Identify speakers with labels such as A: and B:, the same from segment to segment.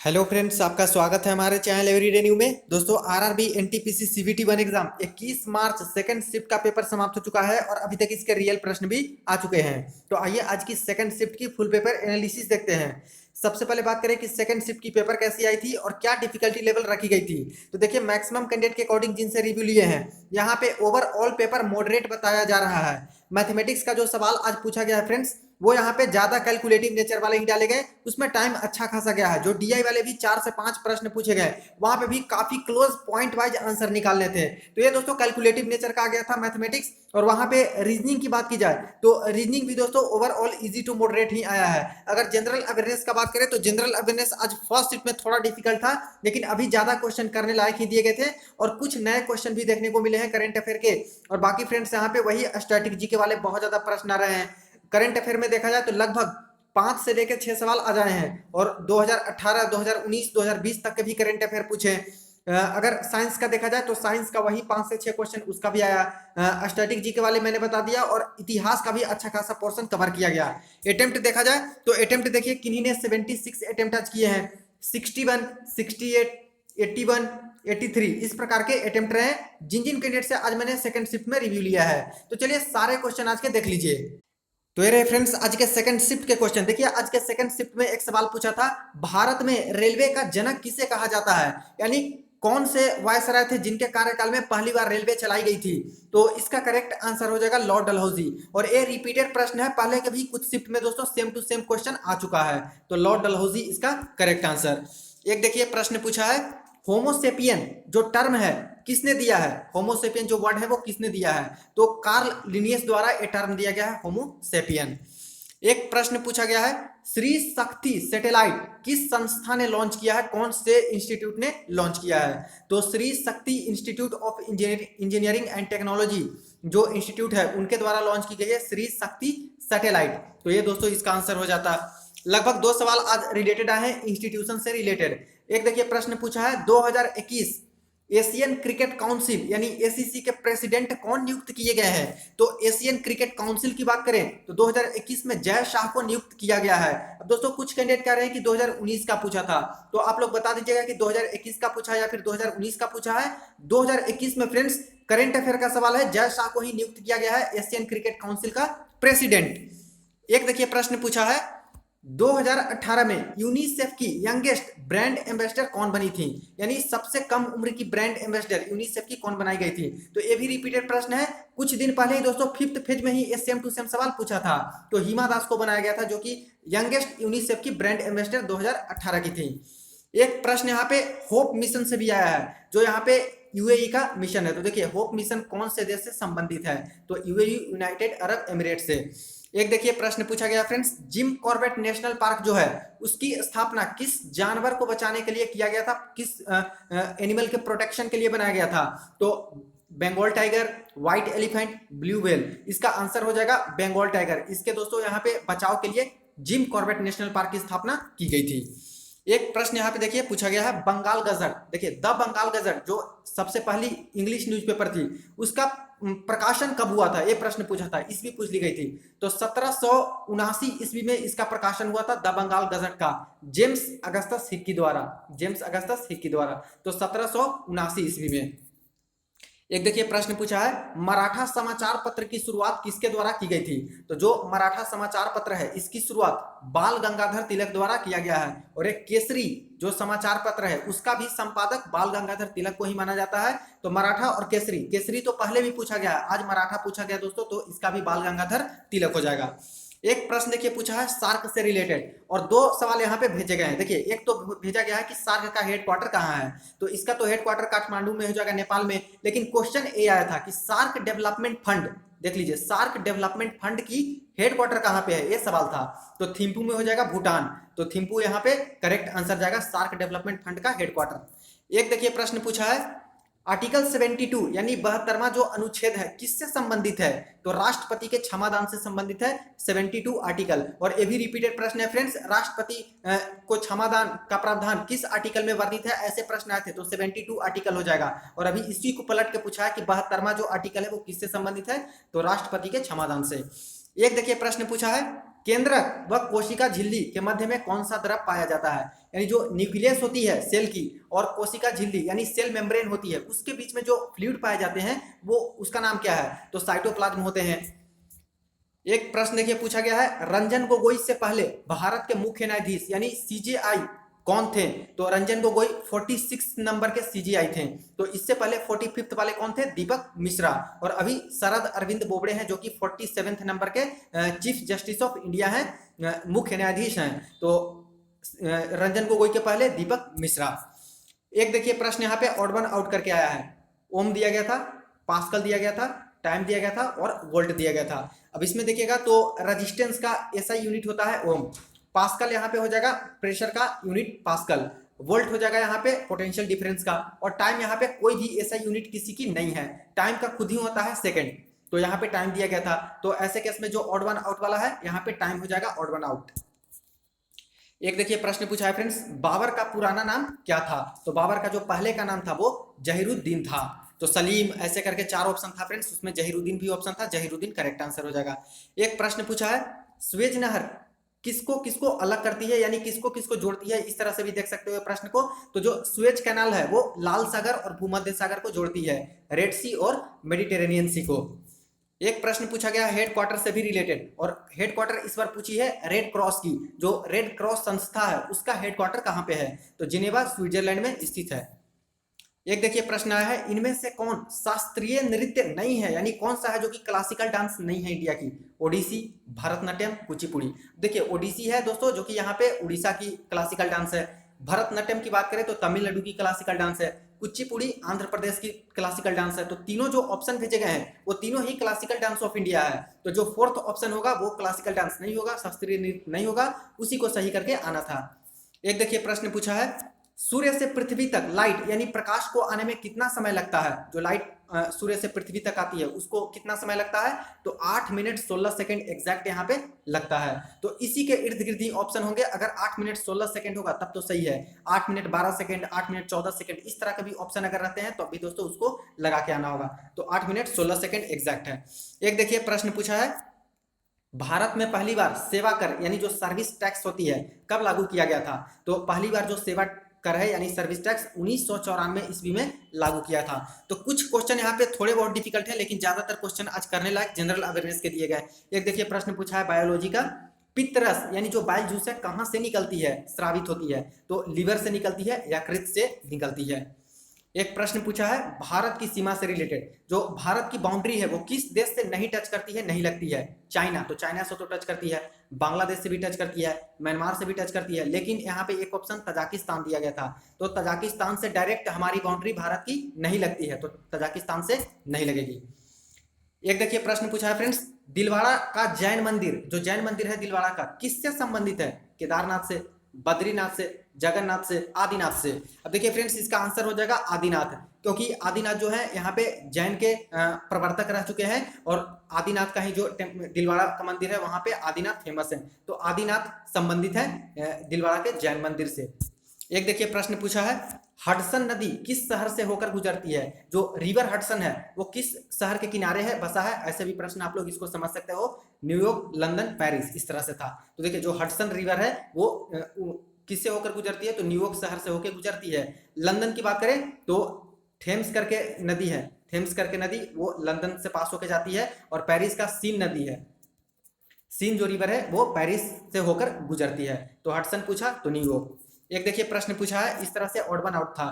A: Hello friends, आपका स्वागत है हमारे चैनल एवरीडे न्यू में। दोस्तों, आरआरबी एनटीपीसी सीवीटी 1 एग्जाम 21 मार्च सेकंड शिफ्ट का पेपर समाप्त हो चुका है और अभी तक इसके रियल प्रश्न भी आ चुके हैं। तो आइए आज की सेकंड शिफ्ट की फुल पेपर एनालिसिस देखते हैं। सबसे पहले बात करें कि सेकंड शिफ्ट की पेपर कैसी आई थी और क्या डिफिकल्टी लेवल रखी गई थी। तो देखिए, मैक्सिमम कैंडिडेट के अकॉर्डिंग जिनसे रिव्यू लिए हैं, यहाँ पे ओवरऑल पेपर मॉडरेट बताया जा रहा है। मैथमेटिक्स का जो सवाल आज पूछा गया है फ्रेंड्स, वो यहाँ पे ज्यादा कैलकुलेटिव नेचर वाले ही डाले गए, उसमें टाइम अच्छा खासा गया है। जो डीआई वाले भी 4 से 5 प्रश्न पूछे गए, वहां पे भी काफी क्लोज पॉइंट वाइज आंसर निकालने थे। तो ये दोस्तों कैलकुलेटिव नेचर का आ गया था मैथमेटिक्स। और वहां पे रीजनिंग की बात की जाए तो रीजनिंग भी दोस्तों ओवरऑल इजी टू मॉडरेट ही आया है। अगर जनरल अवेयरनेस का बात करें तो जनरल अवेयरनेस आज फर्स्ट शिफ्ट में थोड़ा डिफिकल्ट था, लेकिन अभी ज्यादा क्वेश्चन करने लायक ही दिए गए थे और कुछ नए क्वेश्चन भी देखने को मिले हैं करंट अफेयर के। और बाकी फ्रेंड्स यहाँ पे वही स्ट्रेटेजी के वाले बहुत ज्यादा प्रश्न आ रहे हैं। करंट अफेयर में देखा जाए तो लगभग 5 से लेकर 6 सवाल आ जाए हैं और 2018, 2019, 2020 तक के भी करंट अफेयर पूछे। अगर साइंस का देखा जाए तो साइंस का वही 5 से 6 क्वेश्चन उसका भी आया। स्टैटिक जी के वाले मैंने बता दिया और इतिहास का भी अच्छा खासा पोर्शन कवर किया गया। अटेम्प्ट देखा जाए तो अटेम्प्ट देखिए किन्हीं ने 76 अटेम्प्ट आज किए हैं। 61, 68, 81, 83 इस प्रकार के अटेम्प्ट रहे जिन जिन कैंडिडेट से आज मैंने सेकंड शिफ्ट में रिव्यू लिया है। तो चलिए सारे क्वेश्चन आज के देख लीजिए। तो ये रहे फ्रेंड्स आज के सेकंड शिफ्ट के क्वेश्चन। देखिए, आज के सेकंड शिफ्ट में एक सवाल पूछा था, भारत में रेलवे का जनक किसे कहा जाता है, यानी कौन से वायसराय थे जिनके कार्यकाल में पहली बार रेलवे चलाई गई थी। तो इसका करेक्ट आंसर हो जाएगा लॉर्ड डलहौजी। और ये रिपीटेड प्रश्न है, पहले के भी कुछ शिफ्ट में दोस्तों सेम टू सेम क्वेश्चन आ चुका है। तो लॉर्ड डलहौजी इसका करेक्ट आंसर। एक देखिए प्रश्न पूछा है, होमोसेपियन जो टर्म है किसने दिया है। होमोसेपियन जो वर्ड है वो किसने दिया है, तो कार्ल लिनियस द्वारा ये टर्म दिया गया है होमोसेपियन। एक प्रश्न पूछा गया है, श्री शक्ति सैटेलाइट किस संस्था ने लॉन्च किया है, कौन से इंस्टीट्यूट ने लॉन्च किया है। तो Shri Shakti institute of engineering and technology जो इंस्टीट्यूट है उनके द्वारा लॉन्च की गई है श्री शक्ति सैटेलाइट। तो ये दोस्तों इसका आंसर हो जाता है। लगभग 2 सवाल आज रिलेटेड आए हैं इंस्टीट्यूशन से रिलेटेड। एक देखिए प्रश्न पूछा है, 2021 एशियन क्रिकेट काउंसिल यानी एसीसी के प्रेसिडेंट कौन नियुक्त किए गए हैं। तो एशियन क्रिकेट काउंसिल की बात करें तो 2021 में जय शाह को नियुक्त किया गया है। अब दोस्तों कुछ कैंडिडेट कह रहे हैं कि 2019 का पूछा था, तो आप लोग बता दीजिएगा कि 2021 का पूछा है या फिर 2019 का पूछा है। 2021 में फ्रेंड्स करंट अफेयर का सवाल है, जय शाह को ही नियुक्त किया गया है एशियन क्रिकेट काउंसिल का प्रेसिडेंट। एक देखिए प्रश्न पूछा है, 2018 में यूनिसेफ की यंगेस्ट ब्रांड एम्बेसडर कौन बनी थी, यानी सबसे कम उम्र की ब्रांड एम्बेसडर यूनिसेफ की कौन बनाई गई थी। तो ये भी रिपीटेड प्रश्न है, कुछ दिन पहले ही दोस्तों 5th फेज में ही ये सेम टू सेम सवाल पूछा था। तो हिमा दास को बनाया गया था जो कि यंगेस्ट यूनिसेफ की ब्रांड एम्बेसडर 2018 की थी। एक प्रश्न यहाँ पे होप मिशन से भी आया है, जो यहाँ पे यूएई का मिशन है। तो देखिए होप मिशन कौन से देश से संबंधित है, तो यूएई यूनाइटेड अरब एमिरेट से। एक देखिए प्रश्न पूछा गया friends, Jim Corbett national park जो है उसकी स्थापना किस जानवर को बचाने के लिए किया गया था, किस एनिमल के प्रोटेक्शन के लिए बनाया गया था। तो Bengal tiger, white elephant, blue whale, इसका आंसर हो जाएगा बंगाल टाइगर। इसके दोस्तों यहाँ पे बचाव के लिए जिम कॉर्बेट नेशनल पार्क की स्थापना की गई थी। एक प्रश्न यहाँ पे देखिए पूछा गया है, बंगाल गजट। देखिए द बंगाल गजट जो सबसे पहली इंग्लिश न्यूज़पेपर थी उसका प्रकाशन कब हुआ था, ये प्रश्न पूछा था, ईस्वी पूछ ली गई थी। तो 1779 ईस्वी में इसका प्रकाशन हुआ था द बंगाल गजट का, जेम्स अगस्टस हिक्की द्वारा। जेम्स अगस्टस हिक्की द्वारा, तो 1779 ईस्वी में। एक देखिए प्रश्न पूछा है, मराठा समाचार पत्र की शुरुआत किसके द्वारा की गई थी। तो जो मराठा समाचार पत्र है इसकी शुरुआत बाल गंगाधर तिलक द्वारा किया गया है। और एक केसरी जो समाचार पत्र है उसका भी संपादक बाल गंगाधर तिलक को ही माना जाता है। तो मराठा और केसरी, केसरी तो पहले भी पूछा गया, आज मराठा पूछा गया दोस्तों, तो इसका भी बाल गंगाधर तिलक हो जाएगा। एक प्रश्न देखिए पूछा है सार्क से रिलेटेड, और 2 सवाल यहाँ पे भेजे गए हैं। देखिए एक तो भेजा गया है कि सार्क का हेडक्वार्टर कहाँ है, तो इसका तो हेडक्वार्टर काठमांडू में हो जाएगा, नेपाल में। लेकिन क्वेश्चन ये आया था कि सार्क डेवलपमेंट फंड, देख लीजिए सार्क डेवलपमेंट फंड की हेडक्वार्टर कहाँ पे है, ये सवाल था। तो थिम्पू में हो जाएगा, भूटान। तो थिम्पू यहाँ पे करेक्ट आंसर जाएगा सार्क डेवलपमेंट फंड का हेडक्वार्टर। एक देखिए प्रश्न पूछा है, आर्टिकल 72 यानी 72वां जो अनुच्छेद है किससे संबंधित है। तो राष्ट्रपति के क्षमादान से संबंधित है 72 आर्टिकल। और ये भी रिपीटेड प्रश्न है फ्रेंड्स, राष्ट्रपति को क्षमादान का प्रावधान किस आर्टिकल में वर्णित है, ऐसे प्रश्न आए थे, तो 72 आर्टिकल हो जाएगा। और अभी इसी को पलट के पूछा है कि 72वां जो आर्टिकल है वो किससे संबंधित है, तो राष्ट्रपति के क्षमादान से। एक देखिए प्रश्न पूछा है, केंद्रक व कोशिका झिल्ली के मध्य में कौन सा द्रव पाया जाता है, यानी जो न्यूक्लियस होती है सेल की और कोशिका झिल्ली यानी सेल मेम्ब्रेन होती है, उसके बीच में जो फ्लूइड पाए जाते हैं वो उसका नाम क्या है? तो साइटोप्लाज्म होते हैं। एक प्रश्न देखिए पूछा गया है, रंजन गोगोई से पहले भारत के मुख्य न्यायाधीश यानी सीजेआई कौन थे? तो रंजन गोगोई 46 नंबर के सीजेआई थे। तो इससे पहले 45 वाले कौन थे? दीपक मिश्रा। और अभी शरद अरविंद बोबड़े हैं जो कि 47 नंबर के चीफ जस्टिस ऑफ इंडिया हैं, मुख्य न्यायाधीश हैं। तो रंजन गोगोई के पहले दीपक मिश्रा। एक देखिए प्रश्न यहाँ पे ऑड वन आउट करके आया है। ओम दिया गया था, पास्कल दिया गया था, टाइम दिया गया था और वोल्ट दिया गया था। अब इसमें देखिएगा तो रेजिस्टेंस का एसआई यूनिट होता है ओम, पास्कल यहाँ पे हो जाएगा प्रेशर का यूनिट पास्कल, वोल्ट हो जाएगा यहाँ पे पोटेंशियल डिफरेंस का, और टाइम यहाँ पे कोई भी एसआई यूनिट किसी की नहीं है, टाइम का खुद ही होता है सेकंड। तो यहाँ पे टाइम दिया गया था। तो ऐसे केस में जो ऑड वन आउट वाला है यहाँ पे टाइम हो जाएगा ऑड वन आउट। एक देखिए प्रश्न पूछा है फ्रेंड्स, बाबर का पुराना नाम क्या था? तो बाबर का जो पहले का नाम था वो जहीरुद्दीन था। तो सलीम ऐसे करके 4 ऑप्शन था फ्रेंड्स, उसमें जहीरुद्दीन भी ऑप्शन था, जहीरुद्दीन करेक्ट आंसर हो जाएगा। एक प्रश्न पूछा है, स्वेज नहर किसको किसको अलग करती है यानी किसको किसको जोड़ती है, इस तरह से भी देख सकते हो प्रश्न को। तो जो स्वेज कैनाल है वो लाल सागर और भूमध्य सागर को जोड़ती है, रेड सी और मेडिटेरेनियन सी को। एक प्रश्न पूछा गया हेडक्वार्टर से भी रिलेटेड, और हेडक्वार्टर इस बार पूछी है रेड क्रॉस की, जो रेड क्रॉस संस्था है उसका हेडक्वार्टर कहां पे है? तो जिनेवा स्विट्जरलैंड में स्थित है। एक देखिए प्रश्न आया है, इनमें से कौन शास्त्रीय नृत्य नहीं है यानी कौन सा है जो कि क्लासिकल डांस नहीं है इंडिया की? ओडिसी, भरतनाट्यम, कुचिपुड़ी। देखिए ओडिसी है दोस्तों जो कि यहाँ पे उड़ीसा की क्लासिकल डांस है, भरतनाट्यम की बात करें तो तमिलनाडु की क्लासिकल डांस है, कुचिपुड़ी आंध्र प्रदेश की क्लासिकल डांस है। तो तीनों जो ऑप्शन भेजे गए हैं वो तीनों ही क्लासिकल डांस ऑफ इंडिया है। तो जो फोर्थ ऑप्शन होगा वो क्लासिकल डांस नहीं होगा, शास्त्रीय नृत्य नहीं होगा, उसी को सही करके आना था। एक देखिए प्रश्न पूछा है, सूर्य से पृथ्वी तक लाइट यानी प्रकाश को आने में कितना समय लगता है? जो लाइट सूर्य से पृथ्वी तक आती है उसको कितना समय लगता है? तो 8 मिनट 16 सेकंड एग्जैक्ट यहाँ पे लगता है। तो इसी के इर्द गिर्द ही ऑप्शन होंगे, अगर 8 मिनट 16 सेकंड होगा तब तो सही है, 8 मिनट 12 सेकंड, 8 मिनट 14 सेकंड, इस तरह के भी ऑप्शन अगर रहते हैं तो अभी दोस्तों उसको लगा के आना होगा। तो 8 मिनट 16 सेकंड एग्जैक्ट है। एक देखिए प्रश्न पूछा है, भारत में पहली बार सेवा कर यानी जो सर्विस टैक्स होती है कब लागू किया गया था? तो पहली बार जो सेवा कर है यानी सर्विस टैक्स 1994 ईस्वी में लागू किया था। तो कुछ क्वेश्चन यहाँ पे थोड़े बहुत डिफिकल्ट है लेकिन ज्यादातर क्वेश्चन आज करने लायक जनरल अवेयरनेस के दिए गए। एक देखिए प्रश्न पूछा है बायोलॉजी का, पित्तरस यानी जो बाइल जूस है कहाँ से निकलती है, स्रावित होती है? तो लीवर से निकलती है, यकृत से निकलती है। एक प्रश्न पूछा है भारत की सीमा से रिलेटेड, जो भारत की बाउंड्री है वो किस देश से नहीं टच करती है, नहीं लगती है? चाइना, तो चाइना से तो टच करती है, बांग्लादेश से भी टच करती है, म्यांमार से भी टच करती है, लेकिन यहाँ पे एक ऑप्शन तजाकिस्तान दिया गया था। तो तजाकिस्तान से डायरेक्ट हमारी बाउंड्री भारत की नहीं लगती है, तो तजाकिस्तान से नहीं लगेगी। एक देखिए प्रश्न पूछा है फ्रेंड्स, दिलवाड़ा का जैन मंदिर, जो जैन मंदिर है दिलवाड़ा का, किससे संबंधित है? केदारनाथ से, बद्रीनाथ से, जगन्नाथ से, आदिनाथ से। अब देखिए फ्रेंड्स इसका आंसर हो जाएगा आदिनाथ, क्योंकि आदिनाथ जो है यहाँ पे जैन के प्रवर्तक रह चुके हैं, और आदिनाथ का ही जो दिलवाड़ा का मंदिर है वहां पे आदिनाथ फेमस है। तो आदिनाथ संबंधित है दिलवाड़ा के जैन मंदिर से। एक देखिए प्रश्न पूछा है, हडसन नदी किस शहर से होकर गुजरती है? जो रिवर हडसन है वो किस शहर के किनारे है, बसा है? ऐसे भी प्रश्न आप लोग इसको समझ सकते हो, न्यूयॉर्क, लंदन, पेरिस, इस तरह से था। तो देखिए जो हडसन रिवर है वो किससे होकर गुजरती है? तो न्यूयॉर्क शहर से होकर गुजरती है। लंदन की बात करें तो थेम्स करके नदी है, थेम्स करके नदी वो लंदन से पास होकर जाती है, और पेरिस का सीन नदी है, सीन जो रिवर है वो पेरिस से होकर गुजरती है। तो हडसन पूछा तो न्यूयॉर्क। एक देखिए प्रश्न पूछा है, इस तरह से ऑड वन आउट था,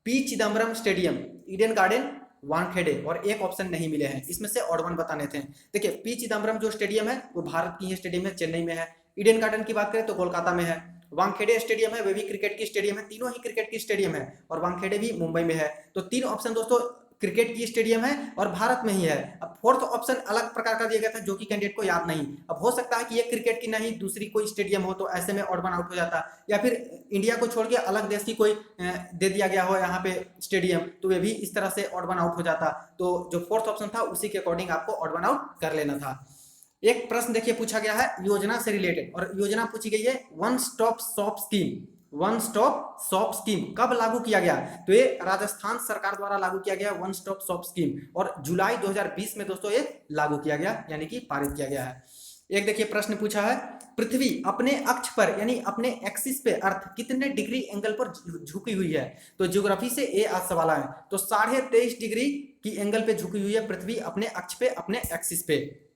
A: P Chidambaram stadium, Eden garden, Wankhede, और एक ऑप्शन नहीं मिले हैं, इसमें से ऑड वन बताने थे। देखिए पी चिदम्बरम जो स्टेडियम है वो भारत की स्टेडियम है, चेन्नई में है। ईडन गार्डन की बात करें तो कोलकाता में है। वानखेड़े स्टेडियम है वे भी क्रिकेट की स्टेडियम है, तीनों ही क्रिकेट की स्टेडियम है, और वानखेड़े भी मुंबई में है। तो 3 ऑप्शन दोस्तों क्रिकेट की स्टेडियम है और भारत में ही है। अब फोर्थ ऑप्शन अलग प्रकार का दिया गया था जो कि कैंडिडेट को याद नहीं। अब हो सकता है कि ये क्रिकेट की नहीं दूसरी कोई स्टेडियम हो, तो ऐसे में ऑड वन आउट हो जाता, या फिर इंडिया को छोड़ के अलग देश की कोई दे दिया गया हो यहाँ पे स्टेडियम, तो वे भी इस तरह से ऑड वन आउट हो जाता। तो जो फोर्थ ऑप्शन था उसी के अकॉर्डिंग आपको ऑड वन आउट कर लेना था। एक प्रश्न देखिए पूछा गया है योजना से रिलेटेड, और योजना पूछी गई है one stop shop scheme, one stop shop scheme कब लागू किया गया? तो ये राजस्थान सरकार द्वारा लागू किया गया वन स्टॉप शॉप स्कीम, और जुलाई 2020 में दोस्तों ये लागू किया गया यानी कि पारित किया गया है। एक देखिए प्रश्न पूछा है, पृथ्वी अपने अक्ष पर यानी अपने एक्सिस पे अर्थ कितने डिग्री एंगल पर झुकी हुई है। तो ज्योग्राफी से ये आज सवाल है। तो 23.5 डिग्री की एंगल पे झुकी हुई है पृथ्वी अपने अक्ष पे, अपने एक्सिस पे।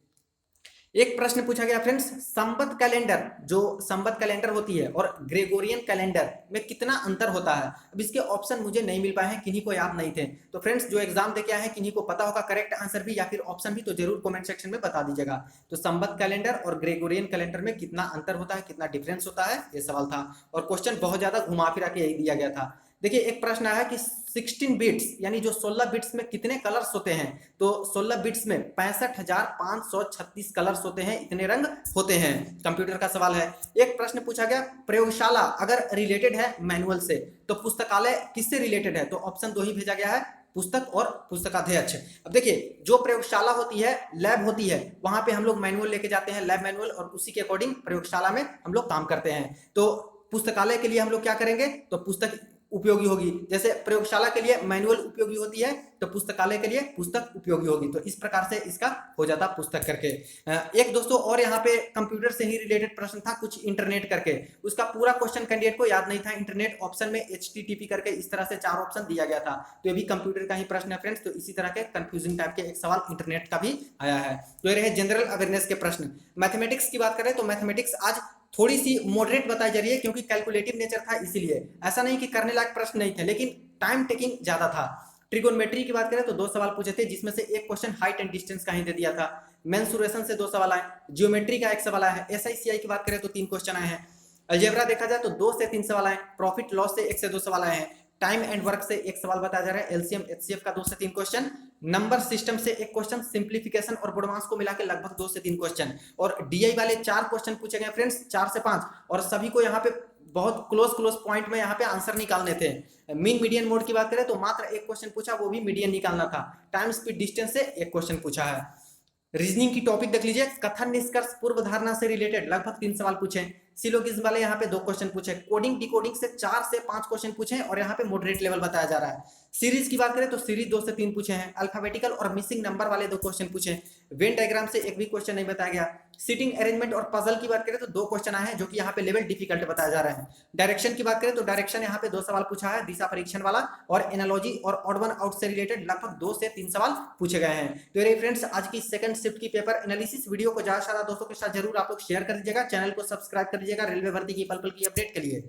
A: एक प्रश्न पूछा गया फ्रेंड्स, संवत कैलेंडर, जो संवत कैलेंडर होती है और ग्रेगोरियन कैलेंडर में कितना अंतर होता है। अब इसके ऑप्शन मुझे नहीं मिल पाए हैं, किन्हीं को याद नहीं थे। तो फ्रेंड्स जो एग्जाम देके आए हैं, किन्हीं को पता होगा करेक्ट आंसर भी या फिर ऑप्शन भी, तो जरूर कमेंट सेक्शन में बता दीजिएगा। तो संवत कैलेंडर और ग्रेगोरियन कैलेंडर में कितना अंतर होता है, कितना डिफरेंस होता है, ये सवाल था। और क्वेश्चन बहुत ज्यादा घुमा फिरा के यही दिया गया था। देखिए एक प्रश्न आया कि 16 बिट्स यानी जो 16 बिट्स में कितने कलर्स होते हैं। तो 16 बिट्स में 65,536 कलर्स होते हैं, इतने रंग होते हैं। कंप्यूटर का सवाल है। एक प्रश्न पूछा गया, प्रयोगशाला अगर रिलेटेड है मैनुअल से तो पुस्तकालय किससे रिलेटेड है। तो ऑप्शन 2 ही भेजा गया है, पुस्तक और पुस्तकाध्यक्ष। अब देखिए जो प्रयोगशाला होती है, लैब होती है, वहां पे हम लोग मैनुअल लेके जाते हैं, लैब मैनुअल, और उसी के अकॉर्डिंग प्रयोगशाला में हम लोग काम करते हैं। तो पुस्तकालय के लिए हम लोग क्या करेंगे, तो पुस्तक उपयोगी होगी। जैसे प्रयोगशाला के लिए मैनुअल उपयोगी होती है, तो पुस्तकालय के लिए पुस्तक उपयोगी होगी। तो इस प्रकार से इसका हो जाता पुस्तक करके। एक दोस्तों और यहाँ पे कंप्यूटर से ही रिलेटेड प्रश्न था, कुछ इंटरनेट करके। उसका पूरा क्वेश्चन कैंडिडेट को याद नहीं था। इंटरनेट ऑप्शन में HTTP करके इस तरह से 4 ऑप्शन दिया गया था। तो ये भी कंप्यूटर का ही प्रश्न है फ्रेंड्स। तो इसी तरह के कंफ्यूजिंग टाइप के एक सवाल इंटरनेट का भी आया है। तो ये रहे जनरल अवेयरनेस के प्रश्न। मैथमेटिक्स की बात करें तो मैथमेटिक्स आज थोड़ी सी मॉडरेट बताई जा रही है, क्योंकि कैलकुलेटिव नेचर था इसीलिए। ऐसा नहीं कि करने लायक प्रश्न नहीं थे, लेकिन टाइम टेकिंग ज्यादा था। ट्रिगोनोमेट्री की बात करें तो 2 सवाल पूछे थे, जिसमें से एक क्वेश्चन हाइट एंड डिस्टेंस का ही दे दिया था। मेंसुरेशन से 2 सवाल आए, जियोमेट्री का 1 सवाल आया है, SICI की बात करें तो 3 क्वेश्चन आए हैं। अलजेब्रा देखा जाए तो 2 से 3 सवाल आए, प्रॉफिट लॉस से 1 से 2 सवाल आए हैं, टाइम एंड वर्क से 1 सवाल बताया जा रहा है, LCM HCF का 2 से 3 क्वेश्चन, नंबर सिस्टम से 1 क्वेश्चन, सिंप्लीफिकेशन और बुडमास को मिला के लगभग 2 से 3 क्वेश्चन, और DI वाले 4 क्वेश्चन पूछे गए फ्रेंड्स, 4 से 5, और सभी को यहाँ पे बहुत क्लोज पॉइंट में यहाँ पे आंसर निकालने थे। मीन मीडियन मोड की बात करें तो मात्र 1 क्वेश्चन पूछा, वो भी मीडियन निकालना था। टाइम स्पीड डिस्टेंस से 1 क्वेश्चन पूछा है। रीजनिंग की टॉपिक देख लीजिए, कथन निष्कर्ष पूर्व धारणा से रिलेटेड लगभग 3 सवाल पूछे, सिलोगिज्म वाले यहाँ पे 2 क्वेश्चन पूछे, कोडिंग डिकोडिंग से 4 से 5 क्वेश्चन पूछे, और यहाँ पे मॉडरेट लेवल बताया जा रहा है। सीरीज की बात करें तो सीरीज 2 से 3 पूछे हैं, अल्फाबेटिकल और मिसिंग नंबर वाले 2 क्वेश्चन पूछे, वेन डायग्राम से 1 भी क्वेश्चन नहीं बताया गया। सीटिंग अरेंजमेंट और पजल की बात करें तो 2 क्वेश्चन आए हैं, जो कि यहाँ पे लेवल डिफिकल्ट बताया जा रहा है। डायरेक्शन की बात करें तो डायरेक्शन यहाँ पे 2 सवाल पूछा है, दिशा परीक्षण वाला, और एनालॉजी और ऑड वन आउट से रिलेटेड लगभग 2 से 3 सवाल पूछे गए हैं। तो ये फ्रेंड्स आज की सेकंड शिफ्ट की पेपर एनालिसिस वीडियो को ज्यादा से ज्यादा दोस्तों के साथ जरूर आप लोग शेयर कर दीजिएगा, चैनल को सब्सक्राइब कर दीजिएगा रेलवे भर्ती की पल पल की अपडेट के लिए।